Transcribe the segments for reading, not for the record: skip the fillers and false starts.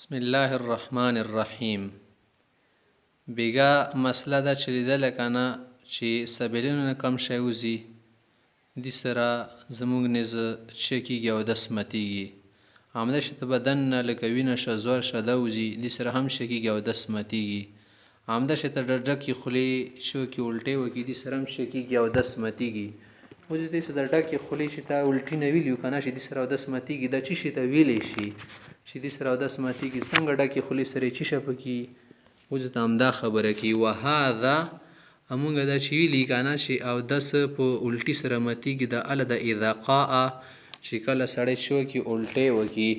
بسم الله الرحمن الرحیم. بیګا مسله ده چې لیدله که نه چې سبیلینو نه کم شی وځي دې سره زموږ نیزه چکیږي او دس ماتیږي. همدا چې د بدن نه لکه وینه شه زور شه دا وځي دې سره هم شکیږي او دس ماتیږي. همدا چې ته ډډکې خولې چوکې الټۍ وکړي دې سره هم شکیږي او دس ماتیږي. اوس دې څه د ډکې خولې چې تا الټي نه ویلي که نه چې دې سره اودس ماتیږي دا څه شي ته ویلی شي چې دې سره اودس ماتیږي څنګه ډکې خولې سره یې څه شه پکې اوس ته همدا خبره کوي. وهذا همونږ دا چې ویلي که نه چې اودس په الټي سره ماتیږي دا اله د اذاقاء چې کله سړی چوکې الټۍ وکړي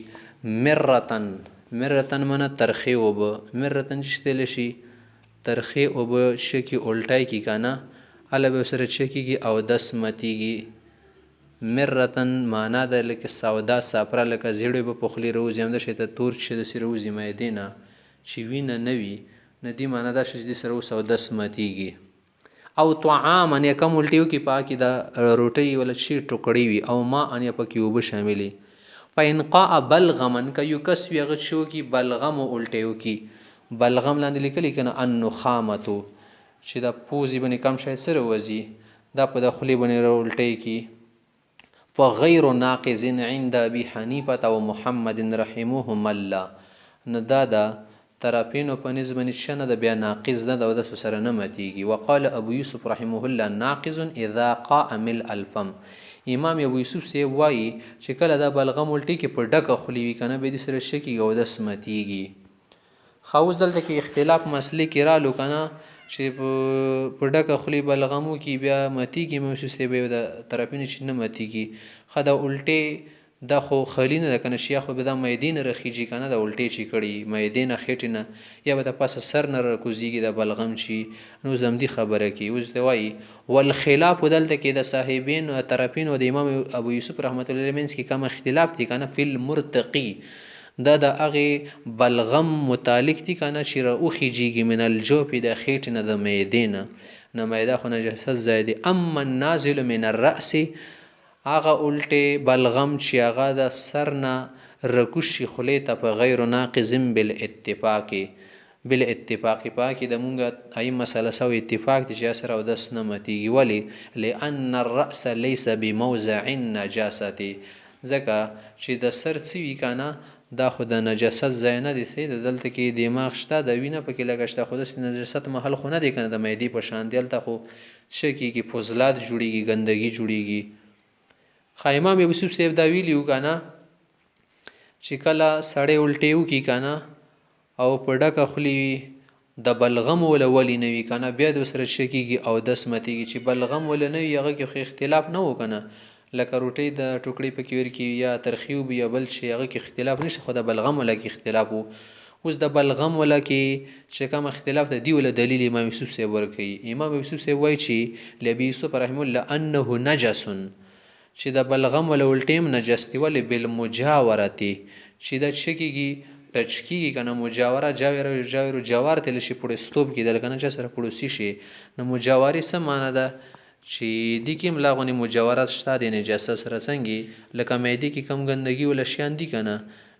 مرتن منه ترخې اوبه مرتن چې شتلی شي ترخې اوبه شکې الټی کي که نه هله به سره چکیږي او دس ماتیږي. مرتن معنا ده لکه سودا صافره لکه زیړې به په خولې راوځي همدا شی ته تور چې داسې راوځي معدې نه چې وینه نه وي نه دې معنا دا شي چې دې سره اوس او دس ماتیږي. او طعاما یا کم الټي وکړي په هغه کې د روټۍ ولا شي ټوکړې وي او ما ان یا پکې اوبه شاملې. فانقاء بلغمن که یو کس وي هغه چې وکړي بلغم او الټۍ وکړي بلغم لاندې لیکلي که نه النخامتو چې د پوزې باندې کم شی سره وځي دا په د خولې باندې راولټۍ کي. فغیر ناقض عند ابي حنیفه و محمد رحمهم الله نه دا د طرفینو په نسبت باندې شه نه ده بیا ناقض نه ده او داسې سره نه ماتیږي. وقال ابو یوسف رحمه الله ناقض اذا قاء ملء الفم. امام ابو یوسف صاحب وایي چې کله دا بلغم الټۍ کې په ډکه خولې وي که نه بیا دې سره شه کېږي او داسې ماتیږي. ښه اوس دلته کې اختلاف مسلې کې رالو که نه چې په ډکه خولې بلغمو کې بیا ماتیږي محسوس به د طرفینو چې نه ماتیږي. ښه دا الټۍ دا خو خالي نه ده که نه چې یا خو به دا معدې نه رخیږي که نه د الټۍ چې کړي معدې نه خېټې نه یا به د پاسه سر نه راکوزیږي د بلغم چې نو زمدي خبره کوي. اوس ته وایي والخلاف دلته کې د صاحبین طرفین او د امام ابو یوسف رحمت الله علیه منځ کې کم اختلاف دی که نه فی المرتقي دا د هغې بلغم متعلق دي که نه چې راوخیجیږي من الجوف د خېټې نه د معدې نه معده خو نجاست ځای دی. اما النازل من الرأس هغه الټې بلغم چې هغه د سر نه رکوز شي خولې ته په غیر ناقض بالاتفاق په هغه کې د مونږ ای مسله سوی اتفاق دی چې سره اودس نه ماتیږي. ولې لأن الرأس لیس بموضع النجاست ځکه چې د سر څه وي که نه دا خو د نجاست ځای نه دی صحیح ده. دلته کې دماغ شته د وینه پکې لږه شته خو داسې نجاست محل خو نه دی که نه د معدې په شان دی هلته خو څه کېږي فضلات جوړېږي ګندګي جوړېږي. ښه امام ابو یوسف صاحب دا ویلي وو که نه چې کله سړی الټۍ وکړي که نه او په ډکه خولې د بلغم وله ولې نه وي که نه بیا د ورسره څه کېږي او دس ماتیږي. چې بلغم وله نه وي هغه کې خو اختلاف نه و که نه لکه روټۍ د ټوکړې پکې ورکړي یا ترخي وبي یا بل شي هغه کې اختلاف نشته خو د بلغم وله کې اختلاف و. اوس د بلغم وله کې چې کوم اختلاف د دې وله دلیل امام یوسف صاحب ورکوي. امام یوسف صاحب وایي چې لابي یوسف رحمه الله انه نجس چې د بلغم وله الټۍ هم نجس دی. ولې بالمجاورتې چې دا څه کېږي ټچ کېږي که نه مجاوره جاور جوار ته لشي پړستوب کېدل که نه چا سره پړوسي شي نو مجاورې څه معنی ده چې دې کې هم لا غونې مجاورات شته د نجاست سره څنګه لکه معدې کې کم ګندګي ولا شیان دي که نه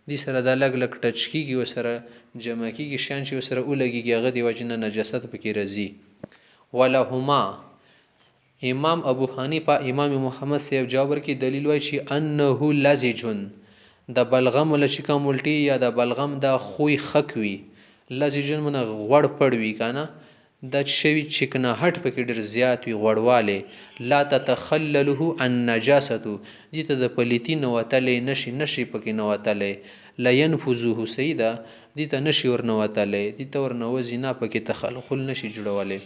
دې سره دا لږ ټچ کېږي ورسره جمع کېږي شیان چې ورسره ولګېږي هغه د وجې نه نجاست پکې راځي. ولهما امام ابو حنیفه امام محمد صاحب جواب ورکړي دلیل وایي چې انه لزج د بلغم ولا چې کوم الټي یا د بلغم دا خوی خک وي لزجن منه غوړ پړ وي که نه دا شوي چکناهټ پکې ډېر زیات وي غوړوالی لا تتخلله النجاست دې ته د پلیتي نه وتلی نشي پکې نه وتلی لا ینفذه صحیح ده دې ته نشي ورنه وتلی دې ته ورنوځي نه پکې تخلخل نشي جوړولی.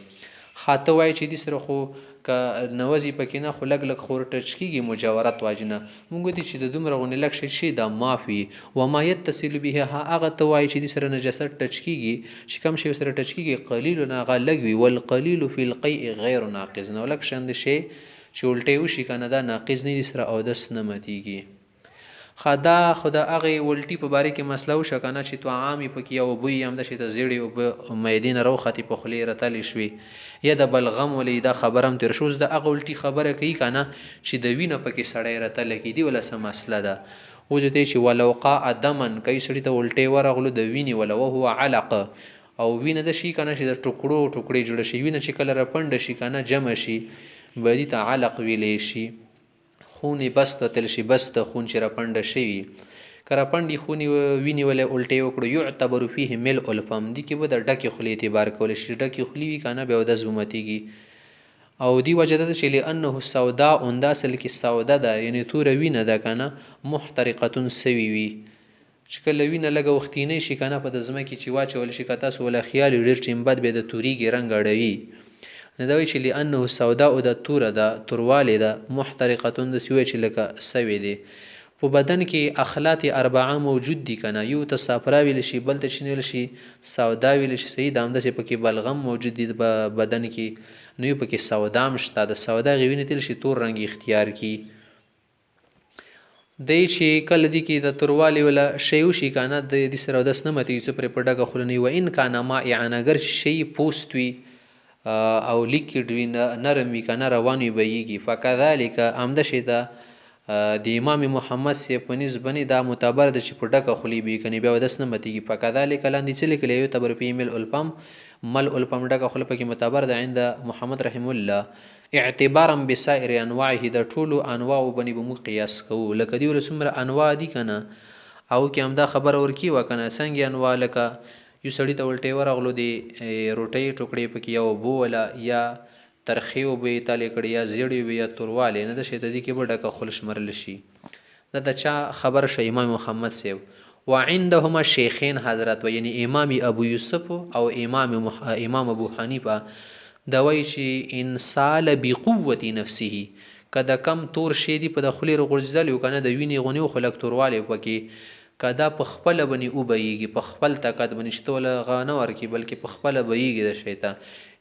خاطه وایي چې دې سره خو که نوځي پکې نه خو لږ خور ټچ کېږي مجاورت واجنه مونږ دي چې د دومره غونې لږ شي دا معاف وي. وما یتصل به هغه ته وایي چې دې سره نجاست ټچ کېږي چې کم شی سره ټچ کېږي قلیل نه هغه لږ وي. والقلیل فی القیء غیر ناقض نو لږ شان د شی چې الټۍ وشي که نه دا ناقض نه دي سره اودس نه ماتیږي. خدا هغې الټي په باره کې مسله وشوه که نه چې طعام یې پکې او بوی همدا چې د زیړې اوبه معدې نه راوختې په خولې راتلې شوې یا د بلغم ولې دا خبره هم تېره شوه. اوس د هغه الټي خبره کوي که نه چې د وینه پکې سړی راتلی کېدي ولا څه مسله ده. اوس ته چې ولو قاء دمن کوي سړي ته الټې ورغلو د وینې ولا وهو علق او وینه د شي کنه چې د ټوکړو ټوکړې جوړ شي وینه چې کله رپنډ شي کنه جمع شي بدی ته علق ویلې شي خونی بست تل شي بست خون چې رپنډ شي کرا پندی خونی ویني ولا الټي وکړو يعتبر فيه ملء الفم دي کې به د ډکه خلی اعتبار کول شي ډکه خلی وی کنه به د زومتيږي او دی وجد چې لانه سودا اوندا سل کې سودا ده یعنی تور وینه ده کنه محترقه سوي وي چې کله وینه لګه وختینه شي کنه په د زمه کې چې واچول شي کته سول خیال ډیر ټیم بد به د توريږي رنگ اړوي نه دا وی چې لانه سودا او د تور ده تورواله ده محترقه د سوي چې لکه سوي دي په بدن کې اخلاط اربعه موجود دي کنه یو ته صفرا ویل شي بل ته چنیل شي سودا ویل شي صحیح دامده چې پکې بلغم موجود دي په بدن کې نو یو پکې سودام شته د سودا غوینه تل شي تور رنگ اختیار کی دی چې کله دی کې د توروالی ولا شیو شي کنه د دې سره د سنمتي چې پر پډګه خلنی و ان کان ما اعناګر شي پوستوي او لیکډ وین نرمي کنه رواني بيږي فکذالک امده شي دا د امام محمد سی په نسبت دا معتبر د چې په ډکه خلی به کني بیا ودس نه متيږي فکذالک لاندې چې لیکلی یو تبر په ایمیل الفم مل الفم ډکه خلی په کې معتبر د عند محمد رحم الله اعتبارا بسائر انواعه د ټولو انواع بني به مقیاس کو لکه دی ولسمره انواع دي کنه او کې هم دا خبر ورکی وکنه څنګه انواع لکه یو سړی ته ولټي ورغلو دی روټي ټوکړي په کې یو بو ولا یا ترخیو به تاله کړي یا زیړی وي یا تورواله نه د شیددي کې به ډکه خلش مرل شي دا د چا خبر شو امام محمد سیو وعندهما شیخین حضرت و یعنی امام ابو یوسف او امام ابو حنیفه دا وایي چې انسال بقوه نفسه کدا کم تور شی دی په داخلي رغورځل یو کنه د ویني غونی خلک تورواله پکې کدا په خپل بني او بېږي په خپل طاقت بنشتول غانه ورکی بلکې په خپل بېږي د شیطان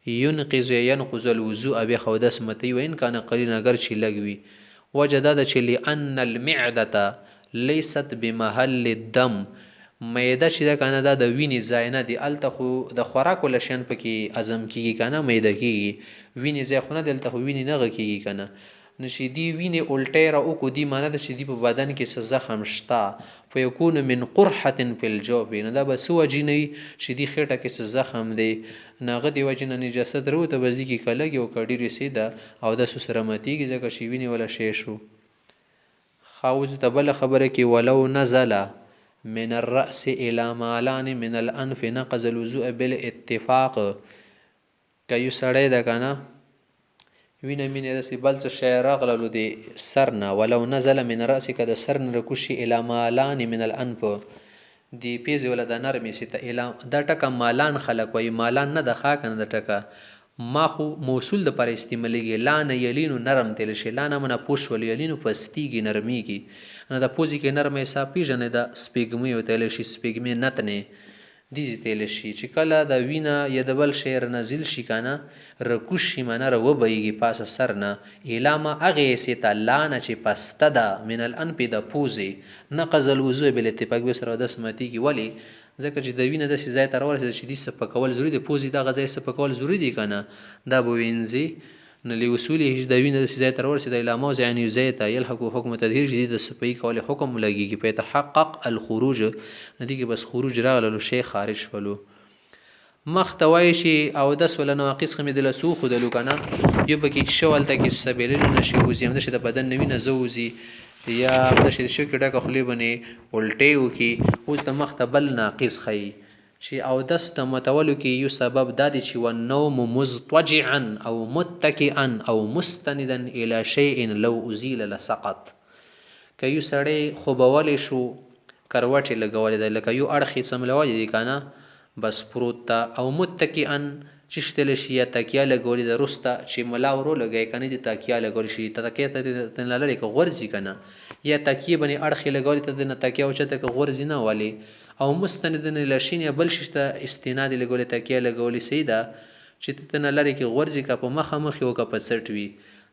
ينقض الوضوء بخودس متي وان كان قليلا اگر چی لګوي وجداد چې لان المعده ليست بمحل الدم معده چې دا کنه دا د وینې ځای نه دی الته خو د خوراک ول شین پکې اعظم کیږي کنه معده کیږي وینې ځای خو نه دلته خو وینې نه کیږي کنه نشي دی وینې الټی را او کو دی معنی د چې دی په بدن کې څه زخم شته فیکون من قرحه فی الجوف نه دا به سو جنې چې دی خېټه کې څه زخم دی ناغه دی وجنه نجاست درو ته بزی کې کلهږي او کډی رسیدا او د سسرمتیږي ځکه شی ویني ولا شی شو خاوز ته بل خبره کې ولو نزل من الراس الى مالان من الانف نقض الوضوء بالاتفاق کایو سړی دا کنه وینه مینه د سی بل څه شی راغلو دی سرنا ولو نزل من راس کده سرن رکوشي الى مالان من الانف دی پیز ولا د نرمي سته اعلان دا ټکه مالان خلق وای مالان نه د خاکنه د ټکه ما خو موصول د پر استعمالږي لان یلینو نرم تل شي لان منه پوش ول یلینو پستیږي نرميږي نه د پوزي کې نرمه حساب پیژنه د سپیګمي او تل شي سپیګمي نتنه دیزی تل شي چې کله د وینا یا د بل شیر نازل شي کنه رکوشي منه رو بېږي پاسه سرنه اعلان اغه سته لان چې پسته ده من الانف د پوزي نقض الوضوء بالاتفاق به سره د سمتی کی ولی ځکه چې د وینه د شي ځای تر ورسې چې دې سپکول ضروری دی پوزي د غځای سپکول ضروری دی کنه دا به وینځي نه لاصول هیڅ د وینه د شي ځای تر ورسې د علامه یعنی زیت يلحق حکم تدهیر جدید د سپي کول حکم لګيږي په تحقق الخروج ندی کې بس خروج راغلو شی خارج شولو مختوي شي او د سول نواقص خمه د لسو خدلو کنه یو بکی شوال ته کې سبیل نشي وزیم د بدن نوینه زوزي یا د شي کډه خلی بني الټي وکي او د مختبل ناقص خي چې او دست متولو کې یو سبب دادی چې والنوم مضطجعا او متکئا او مستندا الى شيء لو ازيل لسقط که یو سړی خوبول شو کروټ لګول دی لکه یو اړخې سملول دي کنه بس پروت او متکئا چشتل شي تکیا لګول د رستا چې ملا ورو لګای کنه د تکیا لګول شي تکیا ته تنلاله کې غورځي کنه یا تکیه بني اړخې لګول ته د تکیا او چته کې غورځي نه والی او مستندن لشین یا بل شته استناد لګول تکیه لګول سیدا چې تنه لري کې غورځي کا په مخه مخ یو کا په سټ وی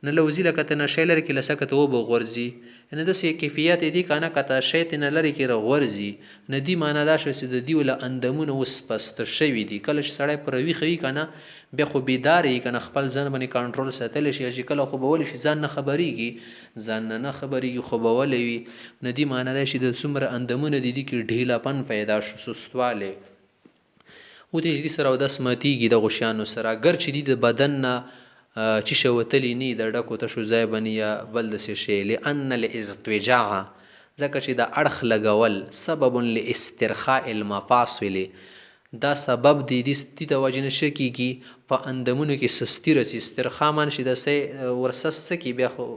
نه لوزي لکه ته نشی لرې کې لسکه ته وبه غورځي یعنې داسې کیفیت دي که نه که ته شی ترې نه لرې کې راغورځي نو دې معنا دا شوه چې د دوی له اندامونه اوس پسته شوي دي کله چې سړی پر ویښه وي که نه بیا خو بیداره یي که نه خپل ځان باندې کنټرول ساتلی شي چې کله خوبولی شي ځان نه خبریږي ځان نه خبریږي خوبولی وي نو دې معنا دا چې د څومره اندامونه دي دي کې ډهیلاپن پیدا شو سستوالی ودې چې دې سره اودس ماتیږي دغو شیانو سره اګر چې دي د بدن نه چیشه وتلی نه د ډکو تشو ځای باندې یا بل داسې شی لأن الاضطجاع ځکه چې د اړخ لګول سبب لاسترخاء المفاصل دا سبب دی دې د وجې نه ښه کېږي په اندامونو کې سستي رسي استرخا مان شي داسې ورسس څه کي بیا خو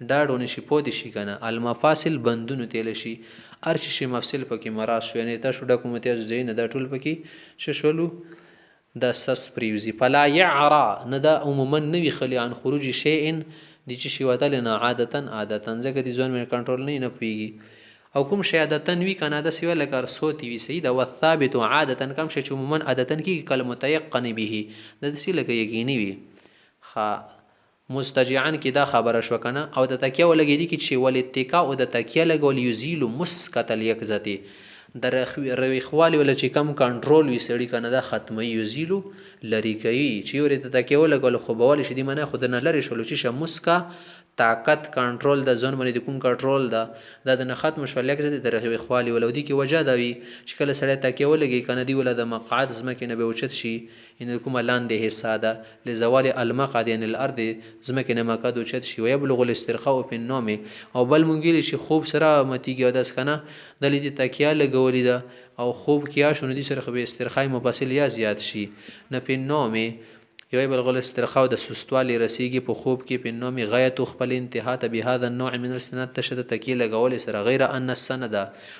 ډاډ ونه شي پوتې شي که نه المفاصل بندونو تیلی شي هر چې شي مفصل پکې مراس شو یعنې تاسو ډکو متیازو ځایونه دا ټول پکې څه شولو دا سس پریوزي فلا یعرا نه دا عموما نه وي خلی عن خروج شیء د چې شي وتلی نه عادتا ځکه د ځان مې کنټرول نه پوهېږي او کوم شی عادتا وي که نه داسې وی لکه ارسوتي وي صحیح ده والثابت عادتا کوم شی چې عموما عادتا کېږي کالمتیقن به دا داسې لکه یقیني وي مستجعن کې دا خبره شوه که نه او د تکیه ولګېدي کې چې والاتکا او د تکیه لګول یزیلو مسکت الیقظتې د رویښوالي ولا چې کم کنټرول وي سړي که نه دا ختموي یزیلو لرې کوي چې یو د تکیه ولګول خوبولی شي دې معنی خو د نه لرې شولو چې شه مسکه طاقت کنټرول د ځان باندې د کوم کنټرول ده دا د نه ختم شو لیکزه د رویښوالي ولو دي کې وجه دا وي چې کله سړی تکیه ولګي که نه دي ولا د مقعد ځمکې نه به اوچت شي ان کومه لاندې حصه ده لزوال المقعد یعنې الارض ځمکې نه مقعد اوچت شي ویبلغ الاسترخاء فی النوم او بل مونږ ویلي چې خوب سره متیږي او داس که نه دلې د تکیه لګولې ده او خوب کیا شو نو دې سره خو به استرخاء مفاصل یا زیات شي نه فی النوم یو بل غل استرخاء د سستوالی رسیږي په خوب کې په نوم غایت خپل انتها ته به هذا النوع من السند تشد تکیه لګول سره غیر ان السند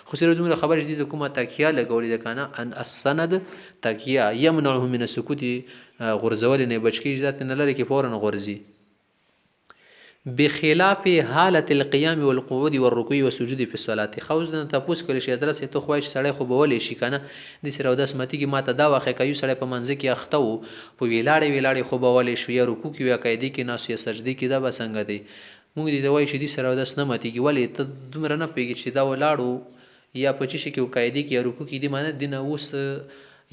خو سره دومره خبر جدي د کومه تکیه لګول د کنه ان السند تکیه يمنعه من السکوت غرزول نه بچکی ذات نه لري کې فورا غرزي بخلاف حالة القيام والقعود والركوع والسجود في الصلاة خوز نه تاسو کله شي حضرت ته خوای سړی خو بولې شي کنه د سره وداس متیږي ماته دا واخې کوي سړی په منځ کې اخته وو په ویلاړې خو بولې شو یا رکوع کې یا قاعده کې ناس یا سجدي کې دا بسنګ دی موږ دې وای شي د سره وداس نه متیږي ولې ته دومره نه پیږي چې دا ولاړو یا په چی شي کې قاعده کې یا رکوع کې دی معنی دینه اوس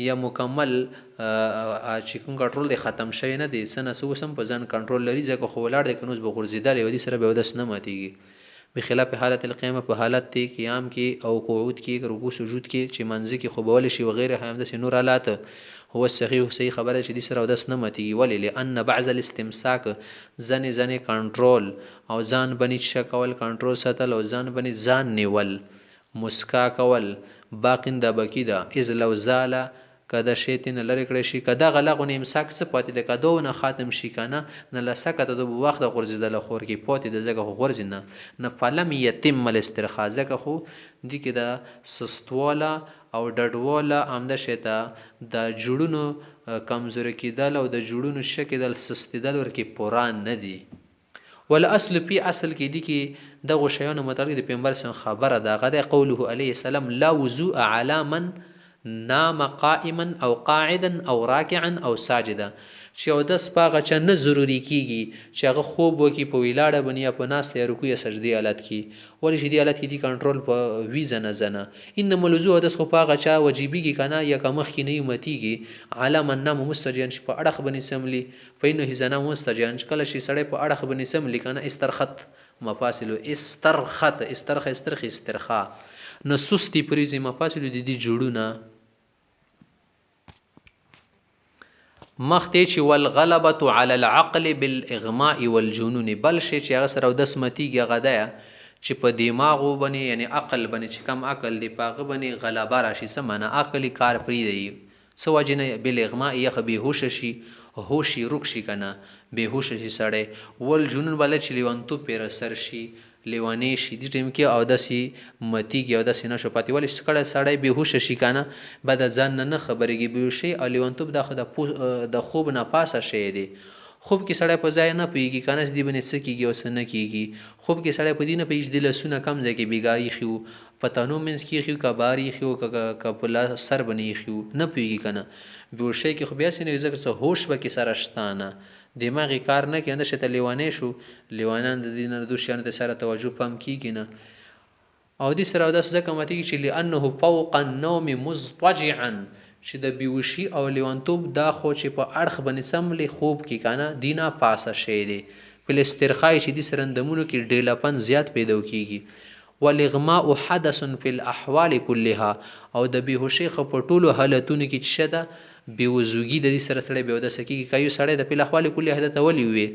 یا مکمل چې کوم کنټرول دی ختم شوی نه دی څه نه څه اوس هم په ځان کنټرول لري ځکه خو ولاړ دی که نو اوس به غورځېدلی و دې سره به اودس نه ماتېږي بخلاف حالت القیامه په حالت دی قیام کې او قعود کې رکوع سجود کې چې منځ کې خوبولی شي وغیره همداسې نور حالات هو صحیح خبره چې دې سره اودس نه ماتېږي ولې لأن بعض الاستمساک ځنې کنټرول او ځان باندې څه کول کنټرول ساتل او ځان باندې ځان نیول مسکا کول باقین دا بکی ده اذ لو زاله که د شیطان لرې کړی شي که دغه لغونه امساک څه پاتې ده که دونه ختم شي که نه لسکه ته د وخت د غورځېدله خور کې پاتې ده ځکه خو غورځي نه فلم یتم الاسترخاء ځکه خو دې کې د سستواله او ډډواله همده شی ته د جوړونو کمزوري کېدل او د جوړونو ښه کېدل سستېدل ورکې پوره نه دي والاصل فی اصل کې دي کې دغو شیانو متعلق د پیغمبر خبره ده هغه دی قوله علیه السلام لا وضوء علی من نام قائما او قاعدا او راکعا او ساجدا چې اودس په هغه چا نه ضروري کېږي چې هغه خوب وکړي په ویلاړه باندې یا په ناسته یا رکوع یا سجدې حالت کې ولې چې دې حالت کې دي کنټرول په وي زنه انما الوضوء اودس خو په هغه چا واجبېږي که نه یا که مخکې نه متیږي علی من نام مستجیان چې په اړخ باندې سملي فإنه زنا مستجیان کله چې سړی په اړخ باندې سملي که نه استرخت مفاصل استرخا نو سستی پریزي مفاصل د دې جوړونه مخته چې والغلبه على العقل بالاغماء والجنون بل شي چې هغه سره اودس متیږي هغه ده چې په دماغو باندې یعنی عقل باندې چې کم عقل دی پاغه باندې غلبه راشي څه معنا عقلي کار پریږدي څه وجه نه بالاغماء یخ بهوش شي هوشي رک شي کنه بهوش شي سړی والجنون بل چې لیوانتو پیر سر شي لیوانی شي د ټیم کې او داسې متیږي او داسې نشو پاتې ولې سکړه سړی بهوش شي کنه بعد ځان نه خبرېږي بهوشي او لیوانتوب د خوب نه پاسه شي دی خوب کې سړی په ځای نه پوهېږي که نه دې باندې څه کېږي او څه نه کېږي خوب کې سړی په دې نه پوهېږي چې د لاسونه کم ځای کې بېګا ایښي وو په تنو منځ کې ایښي وو که بار ایښي وو که په سر باندې ایښي وو نه پوهېږي که نه بېهوشۍ کې خو بیا سې نه وي ځکه څه هوش به کې سره شته نه دماغي کار نه کوي همداسې ته لیونی شو لیوانان د دې نه دو شیانو ته سره توجه پام کېږي نه او دې سره اودس ځکه ماتېږي چې لأنه فوق النوم مضطجعا چې د بیوشي او لیوانتوب دا خو چې په اړخ باندې سملې خوب کې که نه دینا پاسه شی دی په الاسترخای چې دې سره اندامونو کې ډیلپن زیات پیدا کېږي والاغماء حدث فی الاحوال كلها او د بیهوشۍ خو په ټولو حالتونو کې چې شه ده بېوزوګي د دې سره سړی بېاودسه کېږي که یو سړی د فی الاحوال کلها ده ته ولې ووې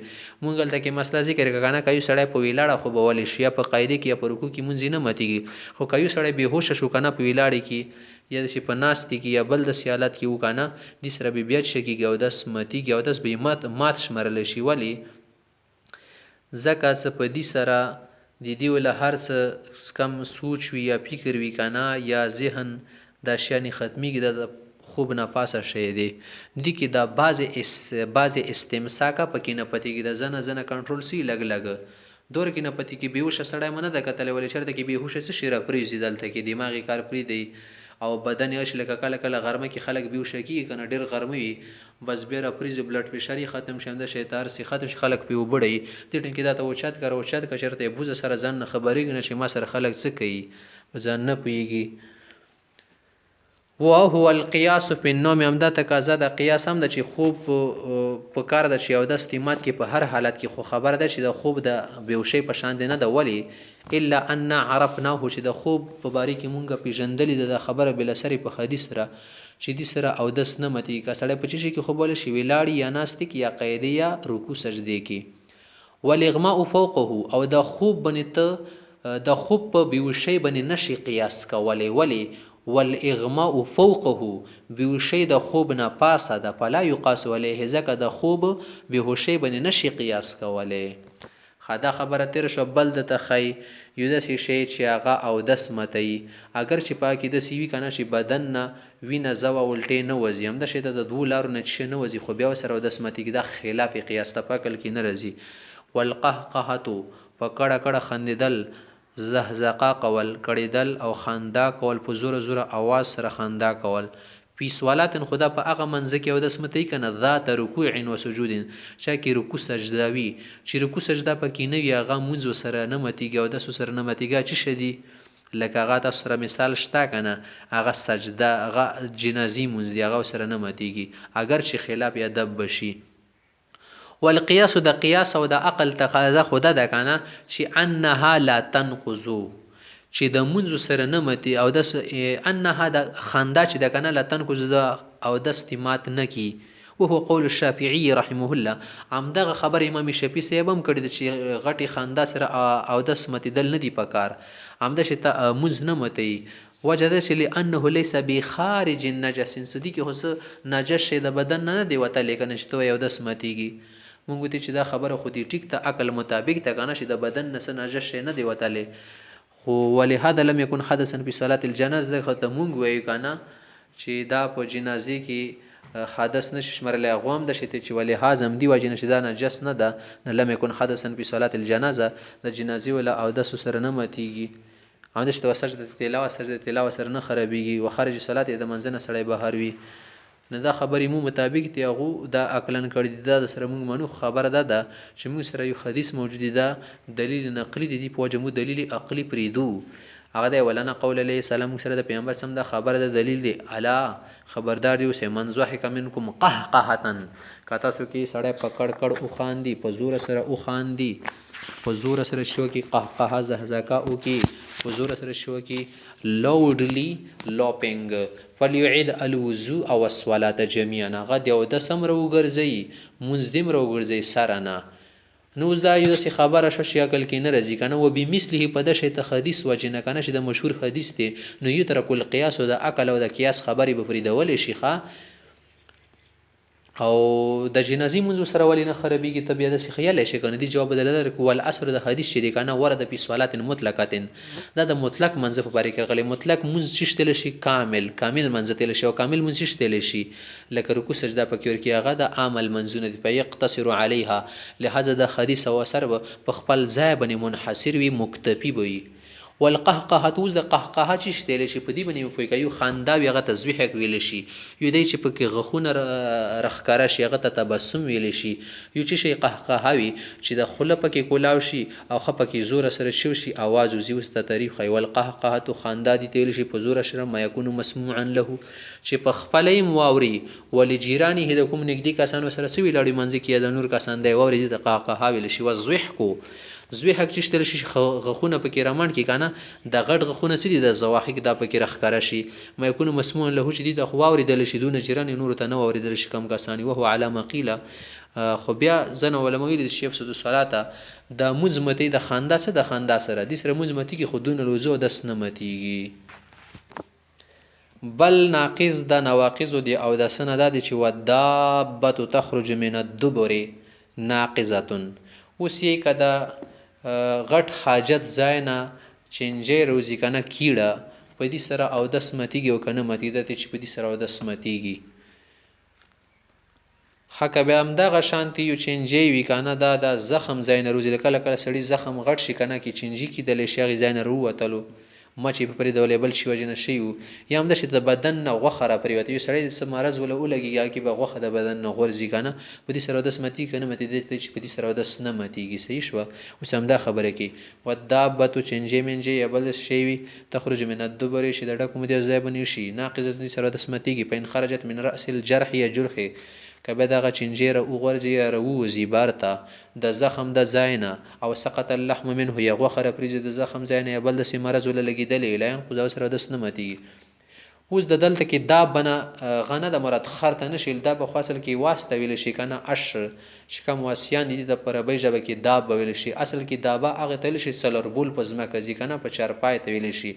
مونږ هلته کې مسله ذکر کړه که نه که یو سړی په ویلاړه خوبولی شي یا په قاعدې کې یا په رکوع کې مونځ نه ماتېږي خو که یو سړی بېهوشه شو که نه په ویلاړې کې یا داسې په ناستې کې یا بل داسې حالت کې و که نه دې سره به بیا څه کېږي اودس ماتېږي اودس به یې مات شمرلی شي ولې ځکه څه په دې سره د دې وله هر څه کم سوچ وي یا فکر وي که نه یا ذهن دا شیانې ختمیږي دا د خوب نه پاسه شی دی دې کې دا بعضې استمساکه پکې نه پتېږي د زنه زنه کنټرول سي لږ لږ دور کې نه پتې کې بېهوشه سړی مه نه ده کتلی ولې چېرته کې بېهوشه څه شي راپرېږدي دلته کې دماغي کار پرېږدي او بدن یې لکه کله کله غرمه کې خلک بېهوشه کېږي که نه ډېر غرمه وي بس بیا راپرېږدي بلډ پرېشر یې ختم شي همدا شی تار سي ختم شي خلک پرې وبړوي دې ټایم کې دا ته اوچت کړه اوچت کړه چېرته یې بوزه سره ځان نه خبرېږي نه چې ما سره خلک څه کوي ځان نه پوهېږي وهو القياس في النوم همدا تقاضا د قیاس هم ده چې خوب په کار ده چې اودس تیمات کې په هر حالت کې خو خبره ده چې د خوب د بیهوشۍ په شان دی نه ده ولې الا ان عرفناه چې د خوب په باره کې مونږ پېژندلې ده د خبره بلسرې په حدیث سره چې دې سره اودس نه متېږي که سړی په څه شي کې خوبولی شي ولاړي یا ناستې کې یا قیدې یا رکوع سجدې کې والاغماء فوقه او د خوب باندې ته د خوب په بیهوشۍ باندې نشي قیاس کولی ولې والاغماء فوقه بیهوشۍ د خوب نه پاسه ده فلا یقاس علیه ځکه د خوب بیهوشۍ باندې نشي قیاس کولی دا خبره تېره شوه بل درته ښایي یو داسې شی چې هغه اودس متوي اگر چې په کې داسې وي که نه چې بدن نه وینه ځوه الټې نه وځي همدا شی ته د دوو لارو نه چې نه وځي خو بیا ورسره اودس متېږي دا خلاف قیاس ته په عقل کې نه راځي والقهقهة په کړه کړه خندېدل زهزقه کول کړېدل او خندا کول په زوره زوره اواز سره خندا کول فی صلات خدا په هغه منځ کې اودس متوي که نه ذات رکوع و سجود چا کې رکوع سجده وي چې رکوع سجده پکې نه وي هغه مونځ ورسره نه متېږي اودس ورسره نه متېږي څه شی دي لکه هغه تاسو سره مثال شته که نه هغه سجده هغه جنازي مونځ دی هغه ورسره نه متېږي اگر چې خلاف یا دب بشي والقياس د قیاس او د عقل تقاضا خو ده که نه چې انها لا تنقضو چې د منځو سره نه متي او دس انها د خندا چې د که نه لا تنقضو د اودس مات نه کي وهو قول الشافعي رحمه الله همدغه خبر امام شافعي صاحب هم کړی ده چې غټې خندا سره اودس متېدل نه دي پکار همدا چې ته منځ نه متوي وجه ده چې لانه لیس بخارج النجس صدیق خو څه نجس شی د بدن نه دی وتلی که نه چې ته اودس متېږي مونږ ته چې دا خبره خو دې ټیک ته عقل مطابق ته که نه چې د بدن نه څه نجس شی نه دی وتلی خو ولهذا لم يكن حدثا في صلاة الجنازه ځکه ته مونږ وایو که نه چې دا په جنازې کې حدث نشي شمرلی هغه هم ده چې ولهذا هم دې وجې نه چې دا نجس نه ده نه لم يكن حدثا في صلاة الجنازه د جنازې ولا اودس سره نه متېږي همداسې ته سجده تلاوه سره نه خرابېږي و خارج صلات یې د منځه نه سړی بهر وي نه دا خبرې مو مطابق دی هغو دا عقلن کړي دي دا سره مونږ منو خبره ده چې مونږ سره یو حدیث موجود دی دا دلیل نقلی دی په وجه مو دلیل عقلی پرېږدو هغه دی ولنا قول علیه السلام مونږ سره د پیغمبر سم دا خبره ده دلیل دی الا خبردار دی اوسئ من ضحک منکم قهقهة که تاسو کې سړی په کړ کړ وخاندي په زوره سره وخاندي په زوره سره شو کې قهقهه زهزکه وکړي په زوره سره شو کې لوډلی لوپینګ فلیعید الوضوء او الصلاة جميعا هغه د اودس هم راوګرځوي مونځ دې هم راوګرځوي سره نه نو اوس دا یو داسې خبره شوه چې عقل کې نه راځي که نه و بمثله په ده شی ته حدیث وجې نه که نه چې د مشهور حدیث دی نو یترک القیاس و د عقل او د قیاس خبرې به پرېږدولی شي ښه او د جنازې مونځ سره ولې نه خرابېږي ته بیا داسې خیالی شي که نه دې جواب بدله ده والعصر د حدیث چې دی که نه ورده فی صلات مطلقة دا د مطلق منځ په باره کې راغلی مطلق مونځ چې شتلی شي کامل منځ تلی شي او کامل مونځ چې شتلی شي لکه رکوع سجده پکې ورکړي هغه د عامل منځونه دي فیقتصر علیها لهذا د حدیث او اثر به په خپل ځای باندې منحصر وي مکتفي به وي والقهقهه اوس د قهقهه چې شته شي په دې باندې په کوي خندا وي هغه تزویح ویل شي یو دی چې په کې غخونه رخکاره شي هغه ته تبسم ویل شي یو چې شي قهقهه وي چې د خوله پکې کولاو شي او خپه کې زور سره شو شي आवाज وزي اوس ته تعریف کوي والقهقهه خندا دي تیل شي په زور سره ما يكون مسموعا له چې په خپلې مواوري ول جیرانی هدا کوم نګدي کسان سره سوي لاړي منځ کې د نور کسان دی ووري د قهقهه ویل شي وزوح کو زوی حق چې تل شي غخونه پکې رامن کې کنه د غټ غخونه سړي د زواحق د پکې رخکاره شي ما يكون مسموع له چې دي د خواوري د لشدون جيران نور ته نو اوریدل شي کم کسانی وهو علامه قيله خو بیا زنه علماء ویل شي په د صلاته د مزمتي د خندا سره د خندا سره د سره مزمتي کې خودون الوزو د سنمتيږي بل ناقص د نواقض دي او د سنه د چې ودابه تخرج من الدبر ناقضه اوس یې کده غټ حاجت زاینا چنجې روزي کنه کیړه په دې سره او د سمتیږي او کنه متیده چې په دې سره او د سمتیږي حق به هم دغه شانتي یو چنجې وی کنه دا د زخم زاینا روزي کله کله سړی زخم غټ شي کنه کې چنجي کې د لشي زاینا وروتلو مچې په پرې د لیبل شي وجنه شي یا هم د شي د بدن نه غوخه را پریوت یو سړی د مرز ولا ولګي یا کې به غوخه د بدن نه غورځي کنه په دې سره د سمتی کنه متي د چې په دې سره د سنمتيږي صحیح شو اوس هم دا خبره کې ودابه چنجې منجې یا بل شي وي تخرج من الدبر شي د ډکو مدي ځای بنې شي ناقضه دې سره د سمتيږي په ان خرجت من راس الجرح یا جرح کبه دغه چنجیره او غورځي روزي بارته د زخم د زاینه او سقط اللحم منه یغه خره پریز د زخم زاینه بل د سیمرز ول لګیدل اعلان خو سره د سنمتي اوس د دلته کې دا بنه غنه د مراد خرته نشیل دا په خاصل کې واسطه ویل شي کنه اشر چې کوم واسیان دي د پربې جبه کې دا ویل شي اصل کې دابه هغه تل شي څلربول په ځمکه ځي کنه په چارپای ته ویل شي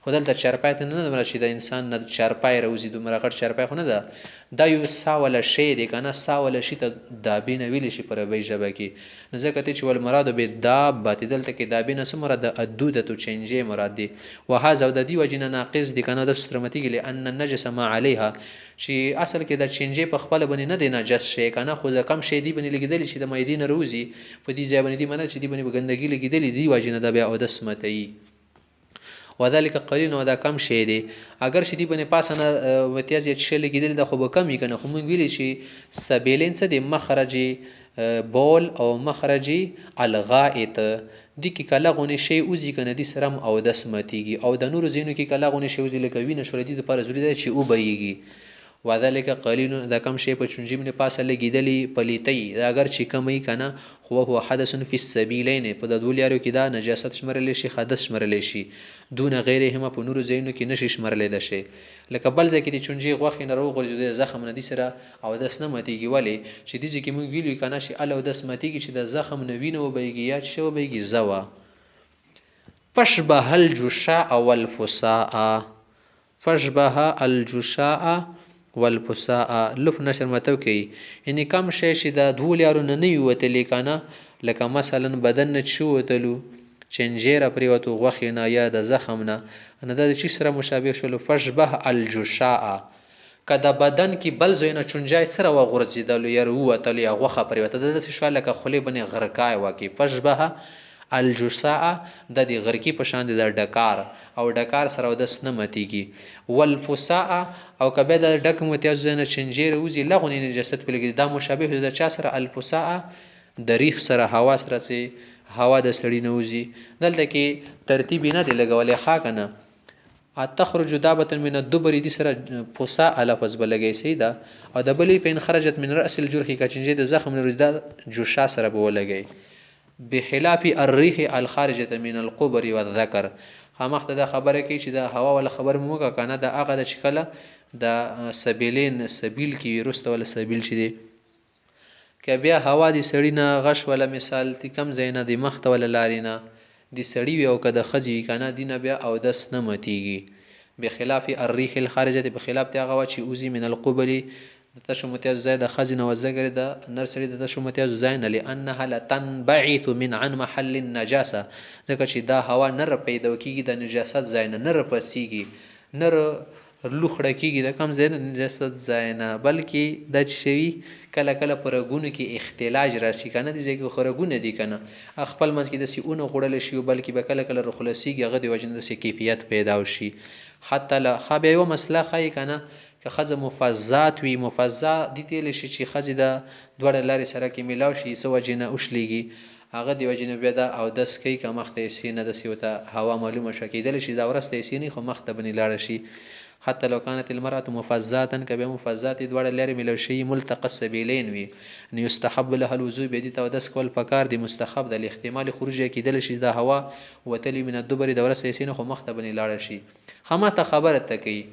خو دلته چارپای ته نه مراد شي د انسان نه چارپای روزي د مرغټ چارپای خو نه ده دا یو ساوله شی دی کنه ساوله شي ته دابین ویل شي پربې جبه کې نه ځکه چې ول مراد به دابه دلته کې دابین سم مراد ادوده تو چنجې مراد دي وهذا د دی وجنه ناقص دي کنه د سترمتي کې لئن النجس ما عليها چې اصل کې د چنجې په خپل باندې نه دی نجس شي کنه خو د کم شی دی باندې لګیدل شي د مېدین روزي په دې ځای باندې دی منه چې دی باندې ګندګي لګیدل دی وجنه د بیا او د سمتي وذلك قليل ودا کم شی دی اگر شې دی باندې پاسنه امتیاز یې شل لګیدل د خو به کم کنه خو مونږ ویل شي سبیلین څه دی مخرجي بول او مخرجي الغائط دی کې کله غونې شی اوزي کنه دی سرم او د سمتيږي او د نور زینو کې کله غونې شی اوزي لکوي نشو دی لپاره ضروري دی چې او بهيږي وذلك قليل دا کم شی په چونجي باندې پاسه لګیدلی پلیتي دا اگر چې کمي کنه خو هو حدث فی السبیلین په د دولیارو کې دا نجاست شمرل شي حدث شمرل شي دون غیرهما په نور زینو کې نشي شمرل ده شي لکه بل ځکه چې چونجي غوخ نه روغ ورځي زخم نه دي سره او د سنمتيږي ولی چې دي ځکه مونږ ویلو کنه شي ال او د سمتيږي چې د زخم نه وینو وبېږي یا شو وبېږي زوا فشبه الجشاء والفساء فشبه الجشاء والفساء لف نشر متو کوي یعنی کم شي چې د دولیارو نه نه وتلی کنه لکه مثلا بدن نه شو وتلو چنجيره پریوتو غوخینه یا د زخم نه ان د چی سره مشابه شول فشبه الجشاء کدا بدن کې بل زینه چنجای سره و غورځیدل یا وتل یا غوخه پریوته د شو لکه خلی بنې غرکای وکي فشبه الجشاء د دې غرکی په شان د ډکار او ډکار سره د سنمتيږي والفساء او کبه د ډک متیاز نه چنجيره وزي لغونی نجاست پلګي دا مشابه د چا سره الفساء د ریخ سره هوا سره سي هوا د سړی نوزي دلته کې ترتیب نه دی لګولې ښا کنه تخرج دابه من الدبر دي سره فساء لفظ بلګي سیدا او د بلې پین خرجت من راس الجرح کچنجه د زخم نرزدا جوشا سره بولګي بخلاف الريح الخارجه من القبر والذكر خامخته د خبره کې چې د هوا ولا خبر موګه کنه د هغه د چکله د سبیلین سبیل کې ورسته ولا سبیل چې دی که بیا هوا دی سړی نه غش ولا مثال تی کم زینه دی مخته ولا لارینا دی سړی وی او کده خځې کنه دینه بیا او دس نه متیږي بخلاف الريح الخارجه بخلاف تی هغه چې اوزي من القبل د تشمتیاز زائد خزنه وزګر د نرسری د تشمتیاز زاین لانها لتنبعث من عن محل النجاسه ځکه چې دا هوا نر پیدا کیږي د نجاست زاین نر پسیږي نر لوخړه کېږي د کوم ځای نه نجاست ځای نه بلکې دا چې شوي کله کله په رګونو کې اختلاج راشي که نه دې ځای کې خو رګونه دي که نه خپل منځ کې داسې اونه خوړلی شي بلکې به کله کله رخلصېږي هغه د وجې نه داسې کیفیت پیدا وشي حتی له بیا یوه مسله ښایي که نه که ښځه مفضات وي مفضا دې ته ویلی شي چې ښځې د دواړه لارې سره کې میلاو شي څه وجې نه وشلېږي هغه د وجې نه بیا دا اودس کوي که مخ ته یې سي نه داسې ورته هوا معلومه شوه کېدلی شي دا ورځ ته یې سي نه خو مخ ته به نې لاړه شي حتی لو كانت المرأة مفضاتا که بیا مفضات دواړه لارې میلاو شوي ملتقى السبیلین وي نو یستحب لها الوضوء بیا دې ته اودس کول پکار دي مستحب ده لاحتمال خروج یې کېدلی شي دا هوا وتلي من الدبر د ورځ ته یې سي نه خو مخ ته به نې لاړه شي ښه ما ته خبره ته کوي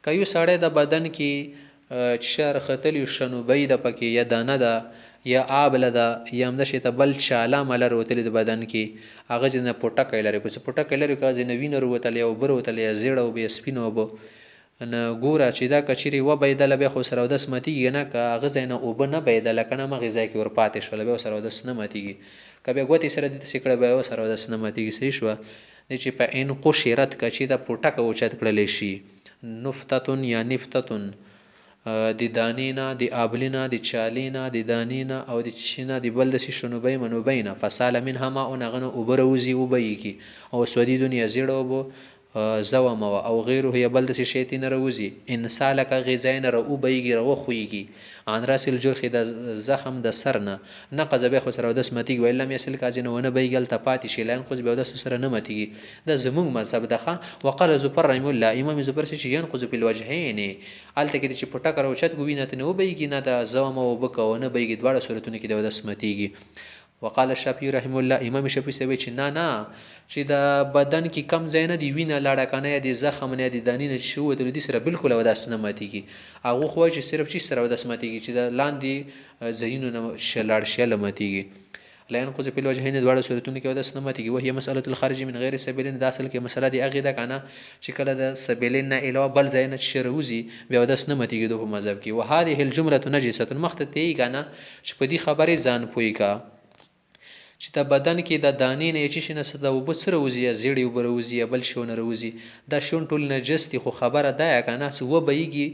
که یو سړی د بدن کې شر ختلی شنوبۍ ده پکې یا دانه ده یا آبله ده یا همداسې ته بل چاله مله روتلې د بدن کې هغه چې نه پوټکی لري که څه پوټکی لري که ځینې وینه روتلی یا اوبه روتلی یا زیړه اوبه یا سپینه اوبه نه ګوره چې دا که چیرې وبهیدله بیا خو سره اودس ماتېږي نه که هغه ځای نه اوبه نه بهیدله که نه همغې ځای کې ورپاتې شوله بیا ورسره اودس نه ماتېږي که بیا ګوتې سره دې تسې کړه بیا ورسره اودس نه ماتېږي صحیح شوه دی چې په ان قشرت که چې دا پوټکه اوچت کړلی شي نفتتون یا نفتتون د دانې نه د آبلې نه د چالې نه د دانې نه او د چي نه د بل داسې شنوبۍ منوبۍ نه فسال منها ماء هغه نه اوبه راوځي وبهیږي او سودیدون یا زیړه اوبه زوم او غیره یا بل داسې شی ترې نه راوځي ان سالک هغې ځای نه راوبهیږي راوښویږي عن راس الجرح د زخم د سر نه نقض بیا خو سره اودس ماتېږي ویل لم یصل که ځینې ونه بهیږي هلته پاتې شي لا ینقض بیا اودس سره نه ماتېږي دا زموږ مذهب ده ښه وقال زفر رحمه الله امام زفر چې ینقض په الوجهین هلته کې چې پټکه راوچت کو وینه ته نه وبهیږي نه د زوم او اوبه که ونه بهیږي دواړه صورتونو کې د اودس ماتېږي وقال الشافعي رحمه الله امام شافعي صاحب چې نه چې د بدن کې کم ځای نه دی وینه لاړه کنه یا د زخم نه د دانې نه چې ووتلو دي سره بالکل اودس نه ماتېږي هغه خو چې صرف چې سره اودس ماتېږي چې د لاندې ځایونو نه لاړ شي له ماتېږي لا ينقض په الوجهین دواړه صورتونو کې اودس نه ماتېږي وهي مسأله الخارج من غیر سبیلین دا اصل کې مسله دی هغې ده که نه چې کله د سبیلین نه علاوه بل ځای نه چې راوځي بیا اودس نه ماتېږي دو په مذهب کې وهذه الجمله نجسه مخ ته ته یې که نه چې په دې خبرې ځان پوه که چې د بدن کې د دانې نه چې شي نه څه د اوبه څه راوځي یا زیړې اوبه راوځي یا بل شی ونه راوځي دا شیون ټول نجس دي خو خبره دا یا که نه څه وبهیږي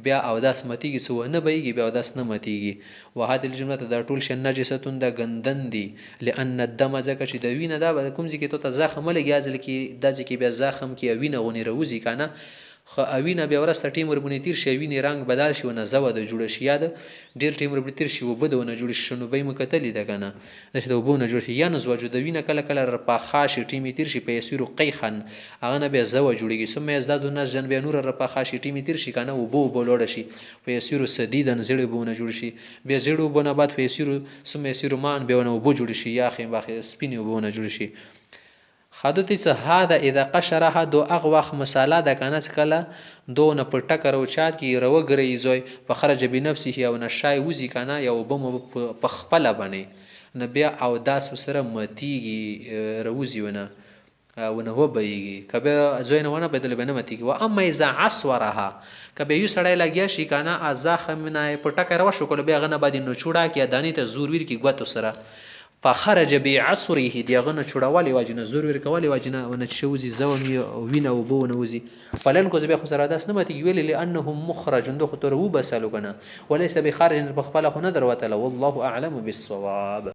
بیا اودس ماتېږي څه ونه بهیږي بیا اودس نه ماتېږي وهذه الجمله دا ټول شی نجستون د ګندن دي لأن الدم ځکه چې د وینه دا به کوم ځای کې ته زخم ولګي هغه ځای کې دا ځای کې بیا زخم کې وینه غونې راوځي که نه خو اوینه بیا وروسته ټیم ورباندې تېر شي وینې رنګ بدل شي ونه زوه د جوړه شي یا د ډېر ټیم ورباندې تېر شي اوبه د ونه جوړې شي شنوبۍ مو کتلې ده که نه داسې د اوبو نه جوړ شي یا نزوجو د وینه کله کله رپاخا شي ټیم یې تېر شي په یسیرو قیخن هغه نه بیا زوه جوړېږي ثم یزداد نسجا بیا نوره رپاخا شي ټیم یې تېر شي که نه اوبه لوړه شي په یسیرو سدیدن زیړې اوبه نه جوړ شي بیا زیړو اوبو نه بعد په یسیرو ثم یسیرو مان بیا ونه اوبه جوړې شي یاخې باخې سپینې اوبه نه جوړې شي خادوتی څه هذا اذا قشرها دو اغوخ مساله ده کنه کله دو نه پټک روچات کی رو غریزوي فخرج بنفسه او نشای وزي کنه یا وبم په خپل باندې نه بیا او داس سره متیږي روزي ونه وبېږي کبه زوی نه ونه بدل بنه متیږي و اما اذا عصورها کبه یو سړی لګیا شي کنه ازاخم نه پټک رو شو کول بیا غنه باندې نو چوڑا کی دانی ته زور ور کی غوتو سره فخرج بعصره دیغه چوړوالی واجنه زور ور کولی واجنه ونه شوزي زوم وینه او بو نوزي فلن کو زبې خو سره داس نه متي ویل لانه مخرج دو خطر و بسلو کنه وليس بخارج بخبل خو نه دروته والله اعلم بالصواب